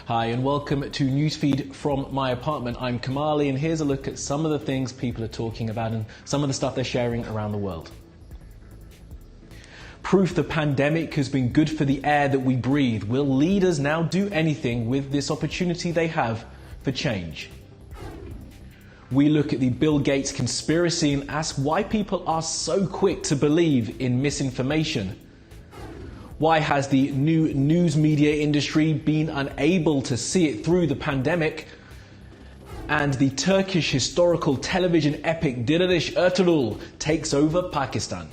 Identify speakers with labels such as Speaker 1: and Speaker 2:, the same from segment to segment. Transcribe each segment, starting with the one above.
Speaker 1: Hi and welcome to Newsfeed from my apartment. I'm Kamali and here's a look at some of the things people are talking about and some of the stuff they're sharing around the world. Proof the pandemic has been good for the air that we breathe. Will leaders now do anything with this opportunity they have for change? We look at the Bill Gates conspiracy and ask why people are so quick to believe in misinformation. Why has the new news media industry been unable to see it through the pandemic? And the Turkish historical television epic Diriliş Ertuğrul takes over Pakistan.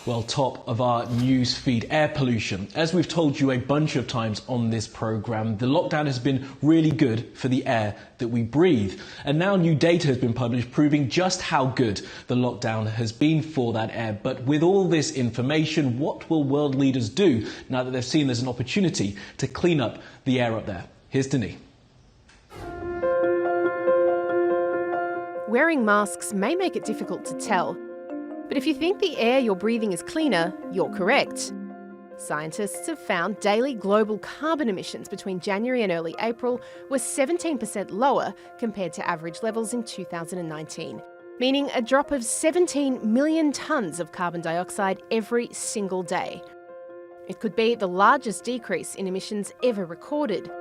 Speaker 1: Well, top of our news feed, air pollution. As we've told you a bunch of times on this programme, the lockdown has been really good for the air that we breathe. And now new data has been published proving just how good the lockdown has been for that air. But with all this information, what will world leaders do now that they've seen there's an opportunity to clean up the air up there? Here's Denis.
Speaker 2: Wearing masks may make it difficult to tell. But if you think the air you're breathing is cleaner, you're correct. Scientists have found daily global carbon emissions between January and early April were 17% lower compared to average levels in 2019, meaning a drop of 17 million tonnes of carbon dioxide every single day. It could be the largest decrease in emissions ever recorded.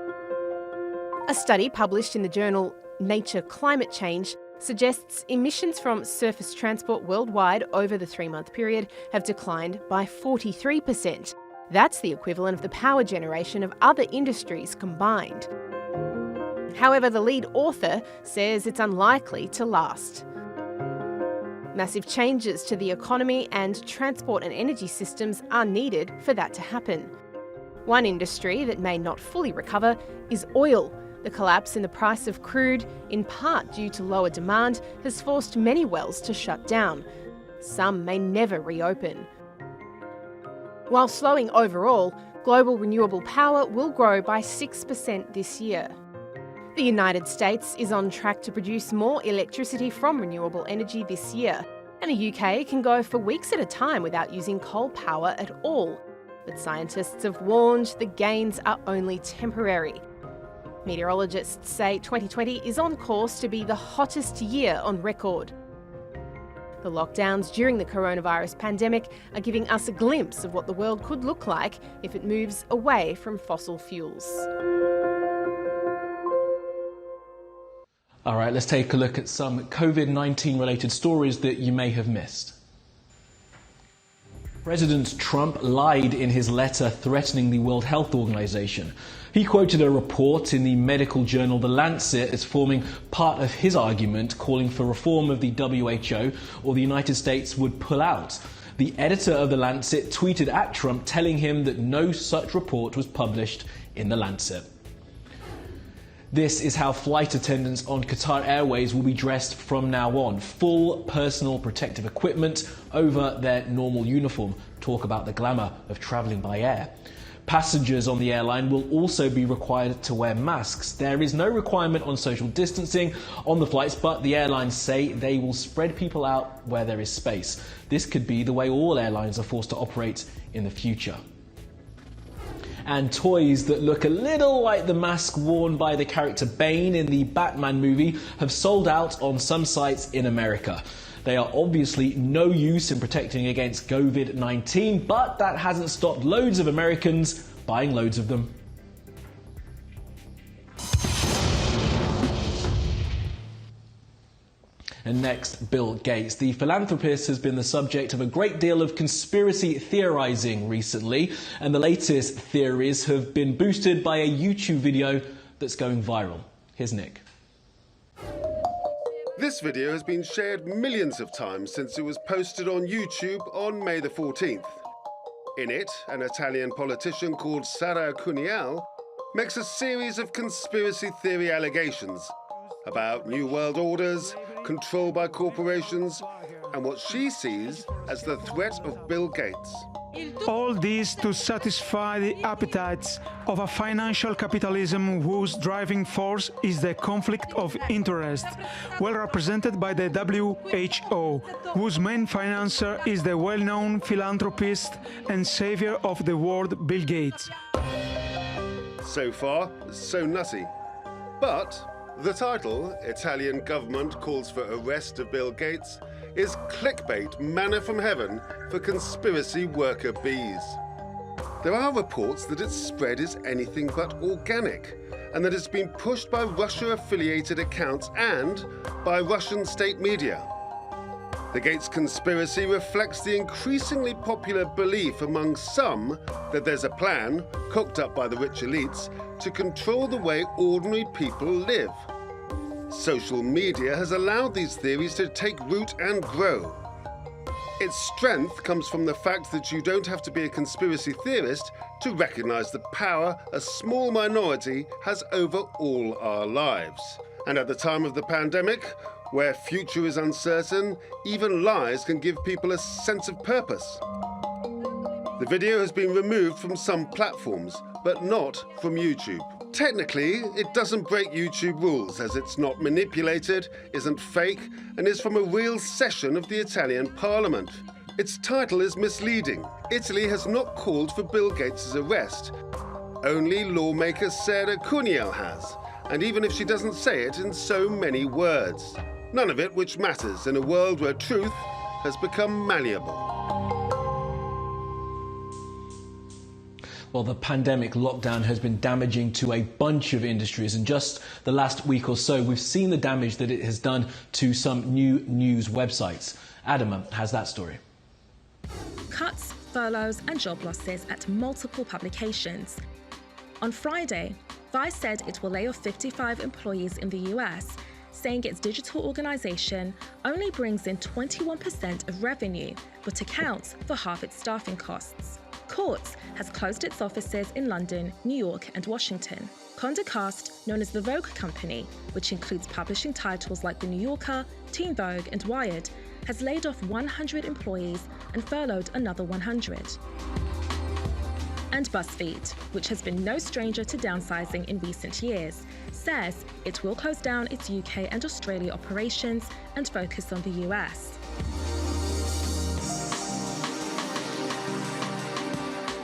Speaker 2: A study published in the journal Nature Climate Change suggests emissions from surface transport worldwide over the 3-month period have declined by 43%. That's the equivalent of the power generation of other industries combined. However, the lead author says it's unlikely to last. Massive changes to the economy and transport and energy systems are needed for that to happen. One industry that may not fully recover is oil. The collapse in the price of crude, in part due to lower demand, has forced many wells to shut down. Some may never reopen. While slowing overall, global renewable power will grow by 6% this year. The United States is on track to produce more electricity from renewable energy this year, and the UK can go for weeks at a time without using coal power at all. But scientists have warned the gains are only temporary. Meteorologists say 2020 is on course to be the hottest year on record. The lockdowns during the coronavirus pandemic are giving us a glimpse of what the world could look like if it moves away from fossil fuels.
Speaker 1: All right, let's take a look at some COVID-19 related stories that you may have missed. President Trump lied in his letter threatening the World Health Organization. He quoted a report in the medical journal The Lancet as forming part of his argument, calling for reform of the WHO or the United States would pull out. The editor of The Lancet tweeted at Trump telling him that no such report was published in The Lancet. This is how flight attendants on Qatar Airways will be dressed from now on. Full personal protective equipment over their normal uniform. Talk about the glamour of travelling by air. Passengers on the airline will also be required to wear masks. There is no requirement on social distancing on the flights, but the airlines say they will spread people out where there is space. This could be the way all airlines are forced to operate in the future. And toys that look a little like the mask worn by the character Bane in the Batman movie have sold out on some sites in America. They are obviously no use in protecting against COVID-19, but that hasn't stopped loads of Americans buying loads of them. And next, Bill Gates. The philanthropist has been the subject of a great deal of conspiracy theorising recently, and the latest theories have been boosted by a YouTube video that's going viral. Here's Nick.
Speaker 3: This video has been shared millions of times since it was posted on YouTube on May the 14th. In it, an Italian politician called Sara Cunial makes a series of conspiracy theory allegations about new world orders, controlled by corporations, and what she sees as the threat of Bill Gates.
Speaker 4: All this to satisfy the appetites of a financial capitalism whose driving force is the conflict of interest, well represented by the WHO, whose main financier is the well-known philanthropist and savior of the world, Bill Gates.
Speaker 3: So far, so nutty. But the title, Italian government calls for arrest of Bill Gates, is clickbait manna from heaven for conspiracy worker bees. There are reports that its spread is anything but organic, and that it's been pushed by Russia-affiliated accounts and by Russian state media. The Gates conspiracy reflects the increasingly popular belief among some that there's a plan, cooked up by the rich elites, to control the way ordinary people live. Social media has allowed these theories to take root and grow. Its strength comes from the fact that you don't have to be a conspiracy theorist to recognize the power a small minority has over all our lives. And at the time of the pandemic, where future is uncertain, even lies can give people a sense of purpose. The video has been removed from some platforms, but not from YouTube. Technically, it doesn't break YouTube rules, as it's not manipulated, isn't fake, and is from a real session of the Italian Parliament. Its title is misleading. Italy has not called for Bill Gates' arrest. Only lawmaker Sarah Cuniel has, and even if she doesn't say it in so many words. None of it which matters in a world where truth has become malleable.
Speaker 1: Well, the pandemic lockdown has been damaging to a bunch of industries. In just the last week or so, we've seen the damage that it has done to some new news websites. Adam has that story.
Speaker 5: Cuts, furloughs and job losses at multiple publications. On Friday, Vice said it will lay off 55 employees in the US, saying its digital organization only brings in 21% of revenue, but accounts for half its staffing costs. Quartz has closed its offices in London, New York and Washington. Condé Nast, known as the Vogue Company, which includes publishing titles like The New Yorker, Teen Vogue and Wired, has laid off 100 employees and furloughed another 100. And BuzzFeed, which has been no stranger to downsizing in recent years, says it will close down its UK and Australia operations and focus on the US.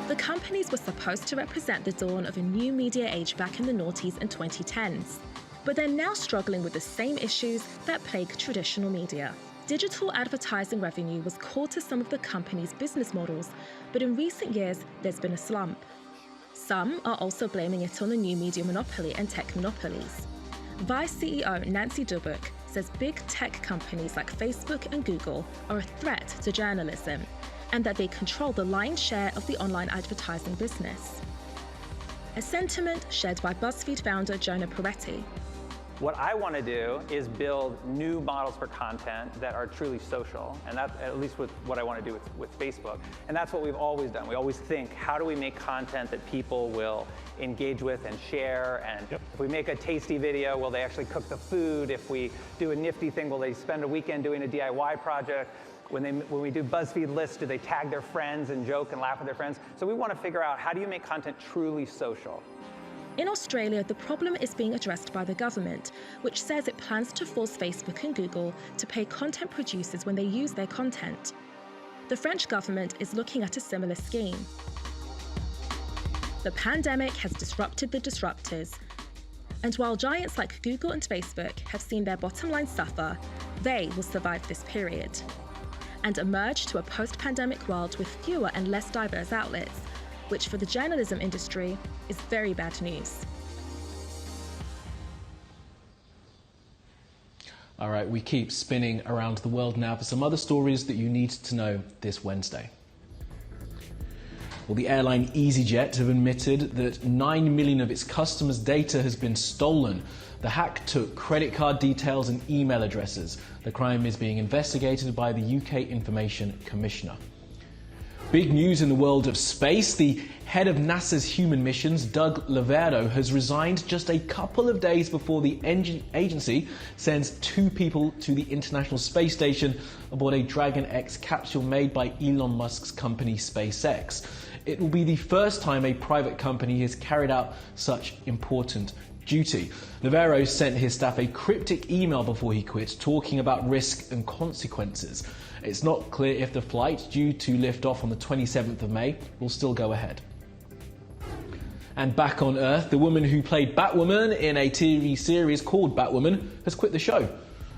Speaker 5: The companies were supposed to represent the dawn of a new media age back in the noughties and 2010s, but they're now struggling with the same issues that plague traditional media. Digital advertising revenue was core to some of the company's business models, but in recent years, there's been a slump. Some are also blaming it on the new media monopoly and tech monopolies. Vice CEO Nancy Dubuc says big tech companies like Facebook and Google are a threat to journalism, and that they control the lion's share of the online advertising business. A sentiment shared by BuzzFeed founder Jonah Peretti.
Speaker 6: What I want to do is build new models for content that are truly social, and that's at least what I want to do with Facebook. And that's what we've always done. We always think, how do we make content that people will engage with and share? And if we make a tasty video, will they actually cook the food? If we do a nifty thing, will they spend a weekend doing a DIY project? When we do BuzzFeed lists, do they tag their friends and joke and laugh with their friends? So we want to figure out, how do you make content truly social?
Speaker 5: In Australia, the problem is being addressed by the government, which says it plans to force Facebook and Google to pay content producers when they use their content. The French government is looking at a similar scheme. The pandemic has disrupted the disruptors, and while giants like Google and Facebook have seen their bottom line suffer, they will survive this period and emerge to a post-pandemic world with fewer and less diverse outlets, which for the journalism industry is very bad news.
Speaker 1: All right, we keep spinning around the world now for some other stories that you need to know this Wednesday. Well, the airline EasyJet have admitted that 9 million of its customers' data has been stolen. The hack took credit card details and email addresses. The crime is being investigated by the UK Information Commissioner. Big news in the world of space. The head of NASA's human missions, Doug Lavero, has resigned just a couple of days before the agency sends 2 people to the International Space Station aboard a Dragon X capsule made by Elon Musk's company SpaceX. It will be the first time a private company has carried out such important duty. Lavero sent his staff a cryptic email before he quit, talking about risk and consequences. It's not clear if the flight, due to lift off on the 27th of May, will still go ahead. And back on Earth, the woman who played Batwoman in a TV series called Batwoman has quit the show.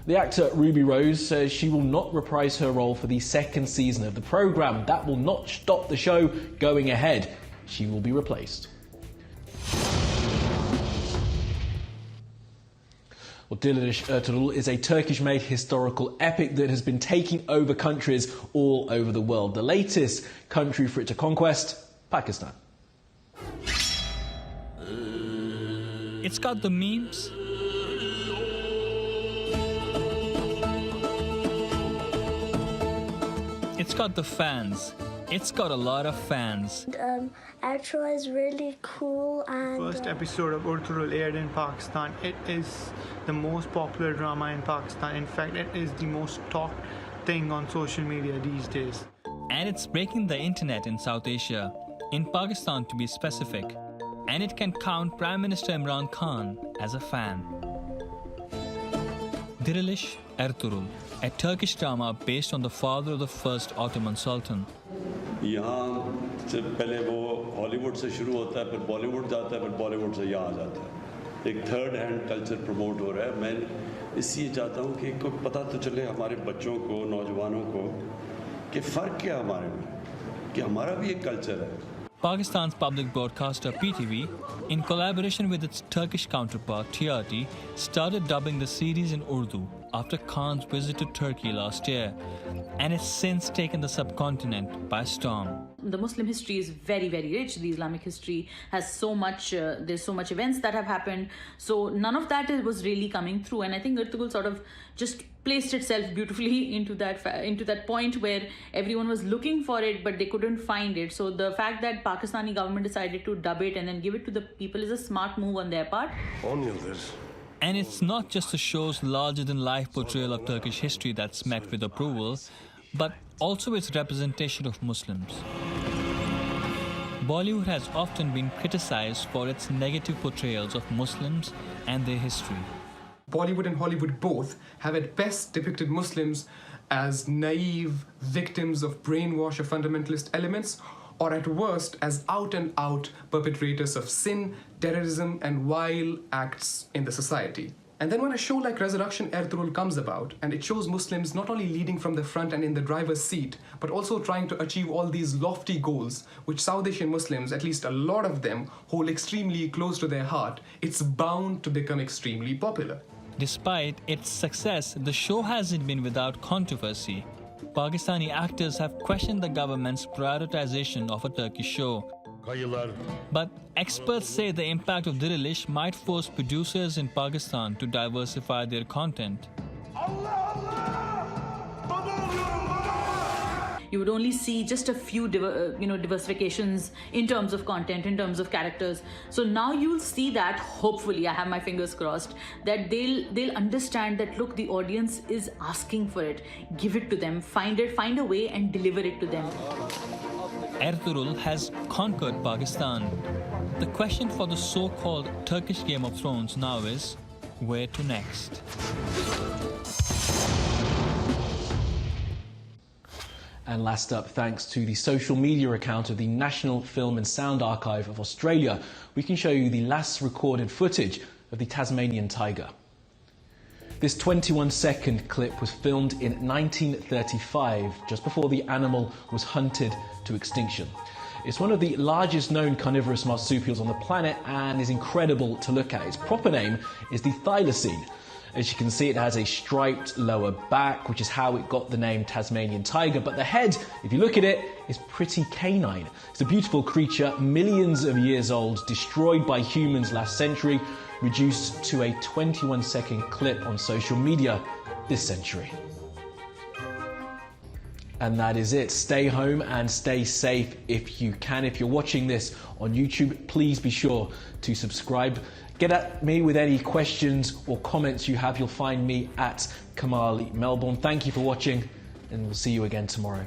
Speaker 1: The actor Ruby Rose says she will not reprise her role for the 2nd season of the programme. That will not stop the show going ahead. She will be replaced. Well, Untitled Chapter is a Turkish-made historical epic that has been taking over countries all over the world. The latest country for it to conquest, Pakistan.
Speaker 7: It's got the memes. It's got the fans. It's got a lot of fans.
Speaker 8: Outro is really cool and...
Speaker 4: First episode of Untitled aired in Pakistan. It is the most popular drama in Pakistan. In fact, it is the most talked thing on social media these days.
Speaker 7: And it's breaking the internet in South Asia, in Pakistan to be specific. And it can count Prime Minister Imran Khan as a fan. Dirilish Ertuğrul, a Turkish drama based on the father of the first Ottoman Sultan.
Speaker 9: यहाँ से पहले वो Hollywood से शुरू होता है, फिर बॉलीवुड जाता है, फिर बॉलीवुड से यहाँ आ जाता है। एक थर्ड हैंड कल्चर प्रमोट हो रहा है। मैं इसलिए चाहता हूँ कि कोई पता तो चले हमारे बच्चों को, नौजवानों को कि फ़र्क क्या हमारे में, कि हमारा भी एक कल्चर है।
Speaker 7: Pakistan's public broadcaster PTV, in collaboration with its Turkish counterpart TRT, started dubbing the series in Urdu after Khan's visit to Turkey last year, and it's since taken the subcontinent by storm.
Speaker 10: The Muslim history is very, very rich. The Islamic history has so much, there's so much events that have happened. So none of that was really coming through. And I think Ertuğrul sort of just placed itself beautifully into that point where everyone was looking for it, but they couldn't find it. So the fact that Pakistani government decided to dub it and then give it to the people is a smart move on their part.
Speaker 7: And it's not just the show's larger-than-life portrayal of Turkish history that's met with approval, but also its representation of Muslims. Bollywood has often been criticized for its negative portrayals of Muslims and their history.
Speaker 11: Bollywood and Hollywood both have at best depicted Muslims as naive victims of brainwash or fundamentalist elements, or at worst as out-and-out perpetrators of sin, terrorism and vile acts in the society. And then when a show like Resurrection Ertuğrul comes about, and it shows Muslims not only leading from the front and in the driver's seat, but also trying to achieve all these lofty goals, which South Asian Muslims, at least a lot of them, hold extremely close to their heart, it's bound to become extremely popular.
Speaker 7: Despite its success, the show hasn't been without controversy. Pakistani actors have questioned the government's prioritization of a Turkish show. But experts say the impact of Dirilish might force producers in Pakistan to diversify their content.
Speaker 10: You would only see just a few diversifications in terms of content, in terms of characters. So now you'll see that, hopefully, I have my fingers crossed, that they'll understand that, look, the audience is asking for it. Give it to them, find a way and deliver it to them.
Speaker 7: Ertuğrul has conquered Pakistan. The question for the so-called Turkish Game of Thrones now is, where to next?
Speaker 1: And last up, thanks to the social media account of the National Film and Sound Archive of Australia, we can show you the last recorded footage of the Tasmanian tiger. This 21-second clip was filmed in 1935, just before the animal was hunted to extinction. It's one of the largest known carnivorous marsupials on the planet and is incredible to look at. Its proper name is the thylacine. As you can see, it has a striped lower back, which is how it got the name Tasmanian tiger, but the head, if you look at it, is pretty canine. It's a beautiful creature, millions of years old, destroyed by humans last century, reduced to a 21-second clip on social media this century. And that is it. Stay home and stay safe if you can. If you're watching this on YouTube, please be sure to subscribe. Get at me with any questions or comments you have. You'll find me at Kamali Melbourne. Thank you for watching, and we'll see you again tomorrow.